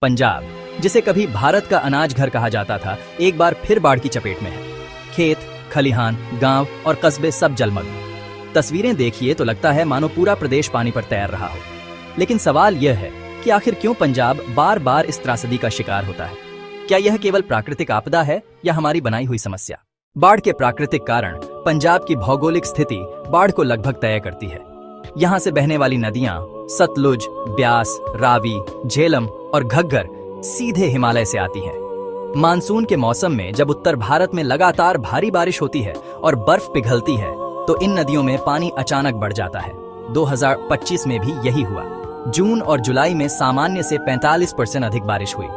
पंजाब, जिसे कभी भारत का अनाज घर कहा जाता था, एक बार फिर बाढ़ की चपेट में है। खेत, खलिहान, गांव और कस्बे सब जलमग्न। तस्वीरें देखिए तो लगता है मानो पूरा प्रदेश पानी पर तैर रहा हो। लेकिन सवाल यह है कि आखिर क्यों पंजाब बार बार इस त्रासदी का शिकार होता है? क्या यह केवल प्राकृतिक आपदा है या हमारी बनाई हुई समस्या? बाढ़ के प्राकृतिक कारण पंजाब की भौगोलिक स्थिति बाढ़ को लगभग तय करती है। यहाँ से बहने वाली नदियां सतलुज, ब्यास, रावी, झेलम और घग्गर सीधे हिमालय से आती हैं। मानसून के मौसम में जब उत्तर भारत में लगातार भारी बारिश होती है और बर्फ पिघलती है तो इन नदियों में पानी अचानक बढ़ जाता है। 2025 में भी यही हुआ। जून और जुलाई में सामान्य से 45% अधिक बारिश हुई।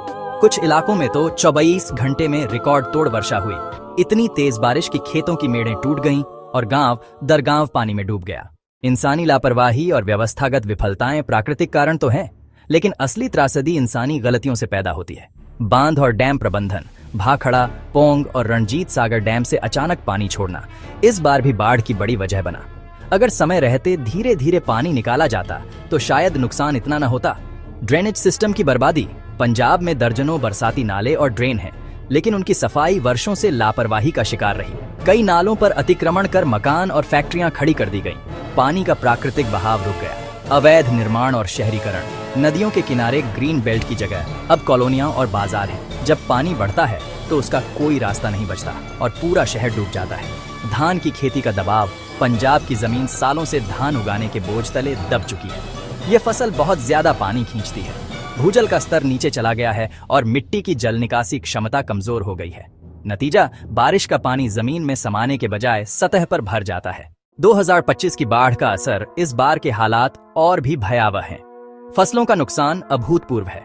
कुछ इलाकों में तो 24 घंटे में रिकॉर्ड तोड़ वर्षा हुई। इतनी तेज बारिश कि खेतों की मेड़ें टूट गईं और गांव दर गांव पानी में डूब गया। इंसानी लापरवाही और व्यवस्थागत विफलताएं प्राकृतिक कारण तो हैं, लेकिन असली त्रासदी इंसानी गलतियों से पैदा होती है। बांध और डैम प्रबंधन, भाखड़ा, पोंग और रणजीत सागर डैम से अचानक पानी छोड़ना इस बार भी बाढ़ की बड़ी वजह बना। अगर समय रहते धीरे धीरे पानी निकाला जाता तो शायद नुकसान इतना न होता। ड्रेनेज सिस्टम की बर्बादी। पंजाब में दर्जनों बरसाती नाले और ड्रेन हैं, लेकिन उनकी सफाई वर्षों से लापरवाही का शिकार रही। कई नालों पर अतिक्रमण कर मकान और फैक्ट्रियां खड़ी कर दी गईं। पानी का प्राकृतिक बहाव रुक गया। अवैध निर्माण और शहरीकरण। नदियों के किनारे ग्रीन बेल्ट की जगह अब कॉलोनियां और बाजार हैं। जब पानी बढ़ता है तो उसका कोई रास्ता नहीं बचता और पूरा शहर डूब जाता है। धान की खेती का दबाव। पंजाब की जमीन सालों से धान उगाने के बोझ तले दब चुकी है। ये फसल बहुत ज्यादा पानी खींचती है। भूजल का स्तर नीचे चला गया है और मिट्टी की जल निकासी क्षमता कमजोर हो गई है। नतीजा, बारिश का पानी जमीन में समाने के बजाय सतह पर भर जाता है। 2025 की बाढ़ का असर इस बार के हालात और भी भयावह हैं। फसलों का नुकसान अभूतपूर्व है।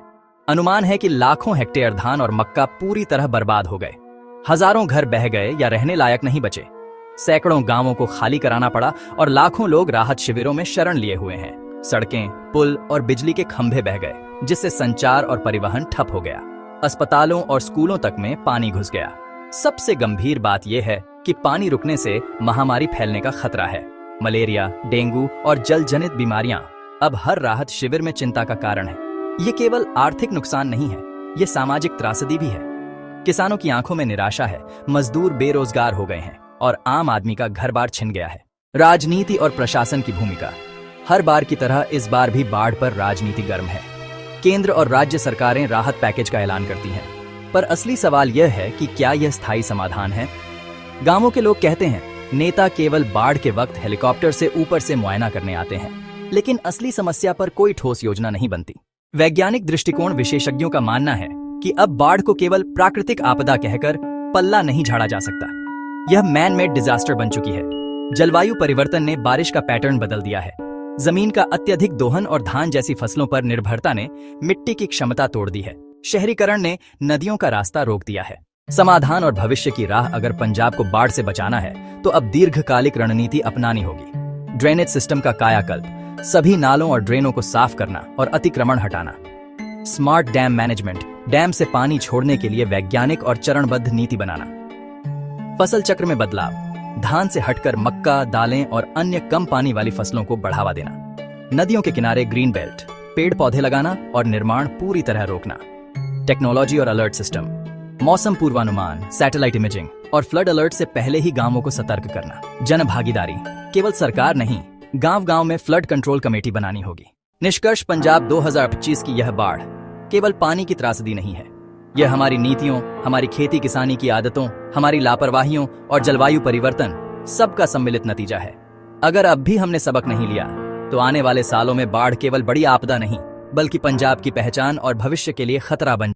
अनुमान है कि लाखों हेक्टेयर धान और मक्का पूरी तरह बर्बाद हो गए। हजारों घर बह गए या रहने लायक नहीं बचे। सैकड़ों गांवों को खाली कराना पड़ा और लाखों लोग राहत शिविरों में शरण लिए हुए हैं। सड़कें, पुल और बिजली के खंभे बह गए, जिससे संचार और परिवहन ठप हो गया। अस्पतालों और स्कूलों तक में पानी घुस गया। सबसे गंभीर बात यह है कि पानी रुकने से महामारी फैलने का खतरा है। मलेरिया, डेंगू और जल जनित बीमारियां अब हर राहत शिविर में चिंता का कारण है। ये केवल आर्थिक नुकसान नहीं है, ये सामाजिक त्रासदी भी है। किसानों की आंखों में निराशा है, मजदूर बेरोजगार हो गए हैं और आम आदमी का घर बार छिन गया है। राजनीति और प्रशासन की भूमिका। हर बार की तरह इस बार भी बाढ़ पर राजनीति गर्म है। केंद्र और राज्य सरकारें राहत पैकेज का ऐलान करती हैं, पर असली सवाल यह है कि क्या यह स्थायी समाधान है? गांवों के लोग कहते हैं नेता केवल बाढ़ के वक्त हेलीकॉप्टर से ऊपर से मुआयना करने आते हैं, लेकिन असली समस्या पर कोई ठोस योजना नहीं बनती। वैज्ञानिक दृष्टिकोण विशेषज्ञों का मानना है कि अब बाढ़ को केवल प्राकृतिक आपदा कहकर पल्ला नहीं झाड़ा जा सकता। यह मैन मेड डिजास्टर बन चुकी है। जलवायु परिवर्तन ने बारिश का पैटर्न बदल दिया है। जमीन का अत्यधिक दोहन और धान जैसी फसलों पर निर्भरता ने मिट्टी की क्षमता तोड़ दी है। शहरीकरण ने नदियों का रास्ता रोक दिया है। समाधान और भविष्य की राह अगर पंजाब को बाढ़ से बचाना है तो अब दीर्घकालिक रणनीति अपनानी होगी। ड्रेनेज सिस्टम का कायाकल्प, सभी नालों और ड्रेनों को साफ करना और अतिक्रमण हटाना। स्मार्ट डैम मैनेजमेंट, डैम से पानी छोड़ने के लिए वैज्ञानिक और चरणबद्ध नीति बनाना। फसल चक्र में बदलाव, धान से हटकर मक्का, दालें और अन्य कम पानी वाली फसलों को बढ़ावा देना। नदियों के किनारे ग्रीन बेल्ट, पेड़ पौधे लगाना और निर्माण पूरी तरह रोकना। टेक्नोलॉजी और अलर्ट सिस्टम, मौसम पूर्वानुमान, सैटेलाइट इमेजिंग और फ्लड अलर्ट से पहले ही गांवों को सतर्क करना। जन भागीदारी, केवल सरकार नहीं, गांव गांव में फ्लड कंट्रोल कमेटी बनानी होगी। निष्कर्ष, पंजाब 2025 की यह बाढ़ केवल पानी की त्रासदी नहीं है। यह हमारी नीतियों, हमारी खेती किसानी की आदतों, हमारी लापरवाहियों और जलवायु परिवर्तन सबका सम्मिलित नतीजा है। अगर अब भी हमने सबक नहीं लिया तो आने वाले सालों में बाढ़ केवल बड़ी आपदा नहीं, बल्कि पंजाब की पहचान और भविष्य के लिए खतरा बन